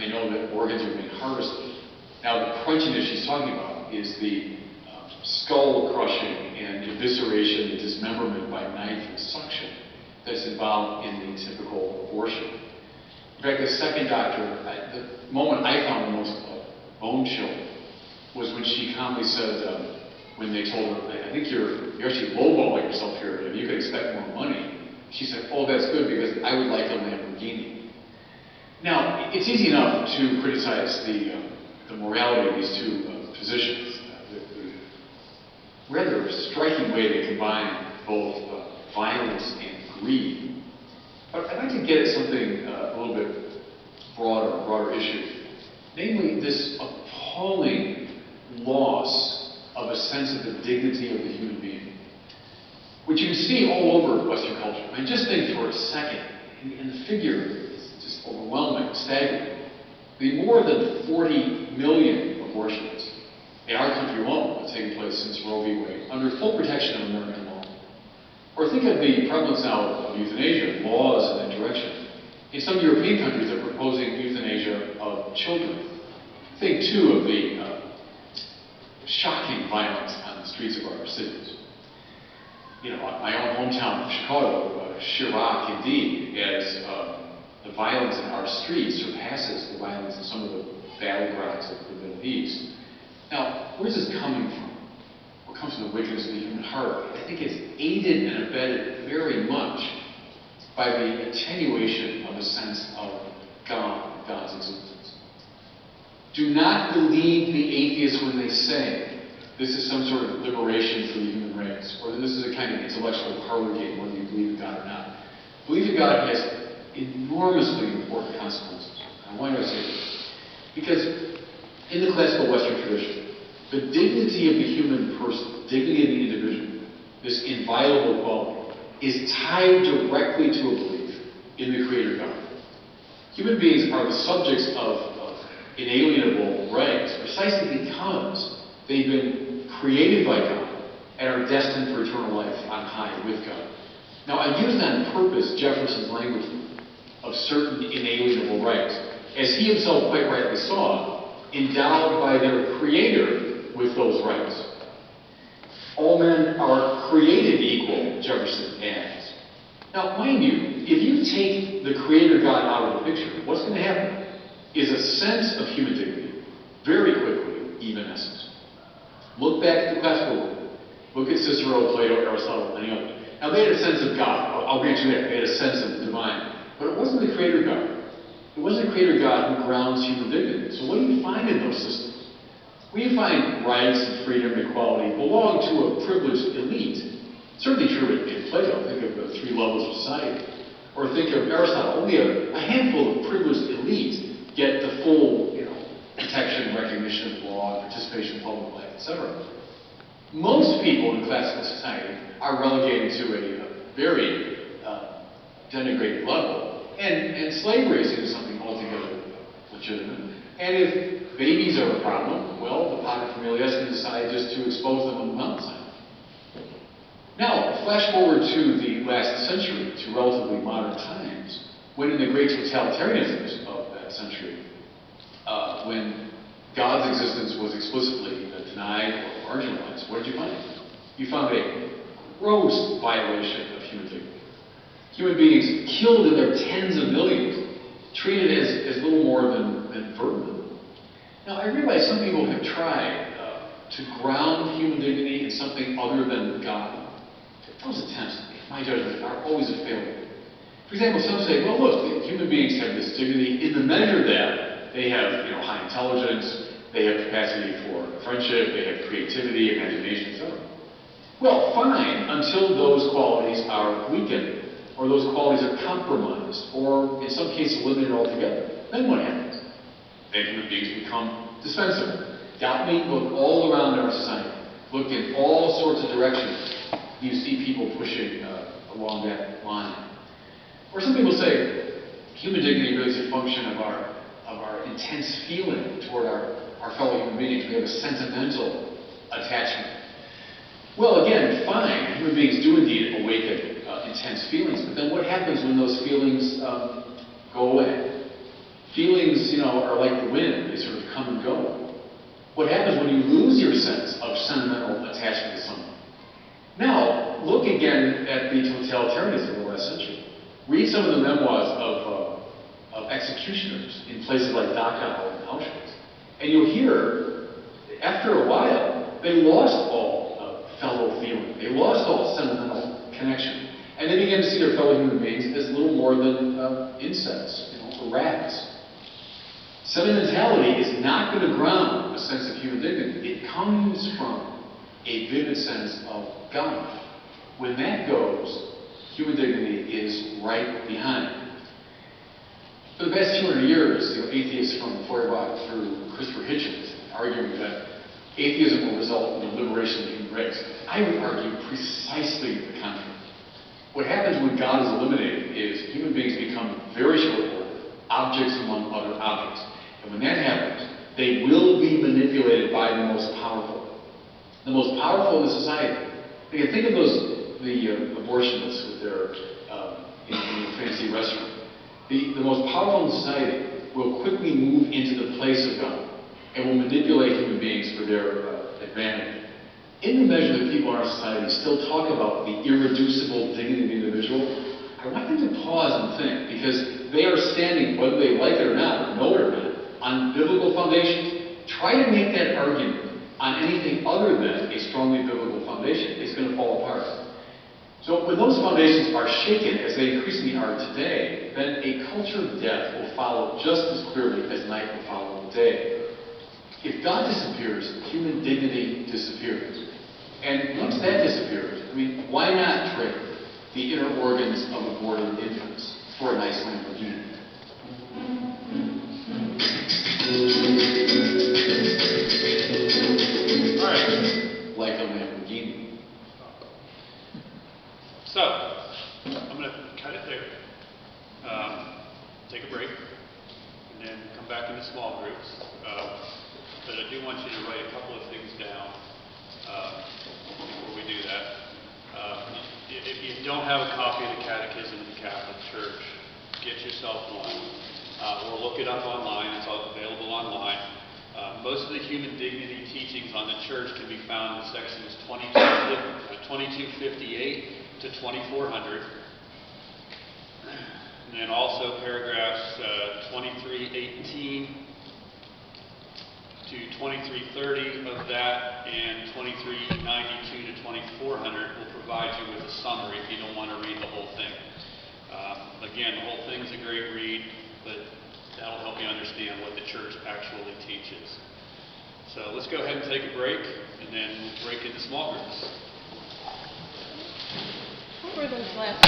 they know that organs are being harvested. Now, the crunchiness she's talking about is the skull crushing and evisceration and dismemberment by knife and suction that's involved in the typical abortion. In fact, the second doctor, the moment I found the most bone chilling was when she calmly said, when they told her, I think you're actually lowballing yourself here, you could expect more money. She said, oh, that's good because I would like a Lamborghini. Now, it's easy enough to criticize the morality of these two positions. The rather striking way they combine both violence and greed. But I'd like to get at something a little bit broader issue. Namely, this appalling loss of a sense of the dignity of the human being, which you can see all over Western culture. I mean, just think for a second, and the figure is just overwhelming, staggering. The more than 40 million abortions in our country alone have taken place since Roe v. Wade, under full protection of American law. Or think of the prevalence now of euthanasia, laws in that direction. In some European countries, they're proposing euthanasia of children. Think, too, of the shocking violence on the streets of our cities. You know, my own hometown of Chicago, Chirac indeed, as the violence in our streets surpasses the violence in some of the battlegrounds of the Middle East. Now, where's this coming from? What comes from the wickedness of the human heart? I think it's aided and abetted very much by the attenuation of a sense of God, God's existence. Do not believe the atheists when they say this is some sort of liberation for the human race, or that this is a kind of intellectual parlor game, whether you believe in God or not. Belief in God has enormously important consequences. And why do I say this? Because in the classical Western tradition, the dignity of the human person, dignity of the individual, this inviolable quality, is tied directly to a belief in the Creator God. Human beings are the subjects of inalienable rights precisely because they've been created by God and are destined for eternal life on high with God. Now, I used on purpose Jefferson's language of certain inalienable rights, as he himself quite rightly saw, endowed by their Creator with those rights. All men are created equal, Jefferson adds. Now, mind you, if you take the Creator God out of the picture, what's going to happen is a sense of human dignity very quickly evanesces. Look back at the classical world. Look at Cicero, Plato, Aristotle, any others. Now, they had a sense of God. I'll grant you that. They had a sense of the divine. But it wasn't the Creator God. It wasn't the Creator God who grounds human dignity. So what do you find in those systems? We find rights and freedom and equality belong to a privileged elite. Certainly true in Plato. Think of the 3 levels of society. Or think of Aristotle. Only a handful of privileged elites get the full, protection, recognition of law, participation in public life, etc. Most people in classical society are relegated to a very denigrated level, and slavery is something altogether legitimate. And if babies are a problem, well, the paterfamilias can decide just to expose them on the mountainside. Now, flash forward to the last century, to relatively modern times, when in the great totalitarianisms of that century, when God's existence was explicitly denied or marginalized, what did you find? You found a gross violation of human dignity. Human beings killed in their tens of millions, treated as little more than vermin. Now, I realize some people have tried to ground human dignity in something other than God. Those attempts, in my judgment, are always a failure. For example, some say, well, look, human beings have this dignity in the measure that they have high intelligence, they have capacity for friendship, they have creativity, imagination, etc. Well, fine, until those qualities are weakened, or those qualities are compromised, or in some cases eliminated altogether. Then what happens? Then human beings become dispensable. Doubt me, look all around our society. Look in all sorts of directions. You see people pushing along that line. Or some people say, human dignity really is a function of our intense feeling toward our fellow human beings. We have a sentimental attachment. Well, again, fine, human beings do indeed awaken intense feelings, but then what happens when those feelings go away? Feelings, are like the wind. They sort of come and go. What happens when you lose your sense of sentimental attachment to someone? Now, look again at the totalitarianism of the last century. Read some of the memoirs of executioners in places like Dachau and Auschwitz. And you'll hear, after a while, they lost all fellow feeling. They lost all sentimental connection. And they began to see their fellow human beings as little more than insects, or rats. Sentimentality is not going to ground a sense of human dignity. It comes from a vivid sense of God. When that goes, human dignity is right behind. For the past 200 years, atheists from Feuerbach through Christopher Hitchens arguing that atheism will result in the liberation of the human race. I would argue precisely the contrary. What happens when God is eliminated is human beings become very short-ordered, objects among other objects. And when that happens, they will be manipulated by the most powerful. The most powerful in the society. Again, think of the abortionists with their in the fancy restaurant. The most powerful in society will quickly move into the place of God and will manipulate human beings for their advantage. In the measure that people in our society still talk about the irreducible dignity of the individual, I want them to pause and think, because they are standing, whether they like it or not, or know it or not, on biblical foundations. Try to make that argument on anything other than a strongly biblical foundation. It's going to fall apart. So when those foundations are shaken, as they increasingly are today, then a culture of death will follow just as clearly as night will follow the day. If God disappears, human dignity disappears. And once that disappears, why not trade the inner organs of aborted infants for a nice Lamborghini? All right, like a Lamborghini. So, I'm going to cut it there, take a break, and then come back into small groups. But I do want you to write a couple of things down before we do that. If you don't have a copy of the Catechism of the Catholic Church, get yourself one, or look it up online. It's all available online. Most of the human dignity teachings on the church can be found in sections 2258 to 2400, and then also paragraphs 2318 to 2330 of that, and 2392 to 2400 will provide you with a summary if you don't want to read the whole thing. Again, the whole thing's a great read, but that'll help you understand what the church actually teaches. So let's go ahead and take a break, and then we'll break into small groups. What were those last